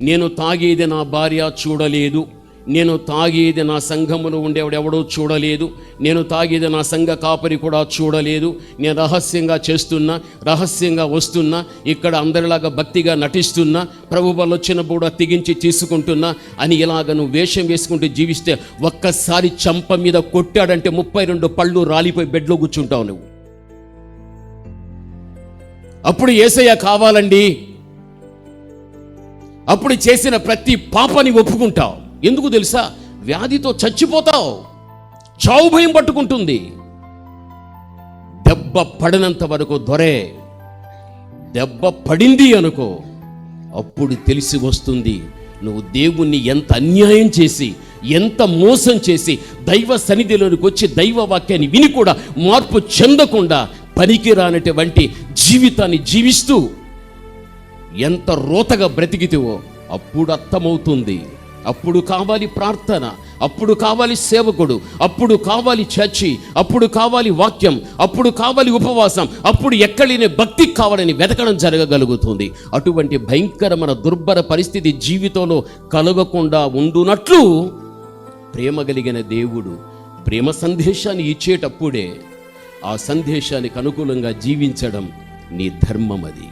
నేను తాగేది నా భార్య చూడలేదు, నేను తాగేది నా సంఘములో ఉండేవాడెవడో చూడలేదు, నేను తాగేది నా సంఘ కాపరి కూడా చూడలేదు, నేను రహస్యంగా చేస్తున్నా, రహస్యంగా వస్తున్నా, ఇక్కడ అందరిలాగా భక్తిగా నటిస్తున్నా, ప్రభు వల్ల వచ్చినప్పుడు తెగించి తీసుకుంటున్నా అని ఇలాగ నువ్వు వేషం వేసుకుంటూ జీవిస్తే ఒక్కసారి చంప మీద కొట్టాడంటే 32 పళ్ళు రాలిపోయి బెడ్లో కూర్చుంటావు నువ్వు. అప్పుడు యేసయ్య కావాలండి, అప్పుడు చేసిన ప్రతి పాపాన్ని ఒప్పుకుంటావు. ఎందుకు తెలుసా? వ్యాధితో చచ్చిపోతావు, చావు భయం పట్టుకుంటుంది. దెబ్బ పడినంత వరకు దొరే, దెబ్బ పడింది అనుకో, అప్పుడు తెలిసి వస్తుంది నువ్వు దేవుణ్ణి ఎంత అన్యాయం చేసి, ఎంత మోసం చేసి, దైవ సన్నిధిలోనికి వచ్చి దైవ వాక్యాన్ని విని కూడా మార్పు చెందకుండా పనికిరానటువంటి జీవితాన్ని జీవిస్తూ ఎంత రోతగా బ్రతికితివో అప్పుడు అర్థమవుతుంది. అప్పుడు కావాలి ప్రార్థన, అప్పుడు కావాలి సేవకుడు, అప్పుడు కావాలి చర్చి, అప్పుడు కావాలి వాక్యం, అప్పుడు కావాలి ఉపవాసం, అప్పుడు ఎక్కడలేని భక్తి కావాలని వెతకడం జరగగలుగుతుంది. అటువంటి భయంకరమైన దుర్భర పరిస్థితి జీవితంలో కలగకుండా ఉండునట్లు ప్రేమ కలిగిన దేవుడు ప్రేమ సందేశాన్ని ఇచ్చేటప్పుడే ఆ సందేశానికి అనుకూలంగా జీవించడం నీ ధర్మం. అది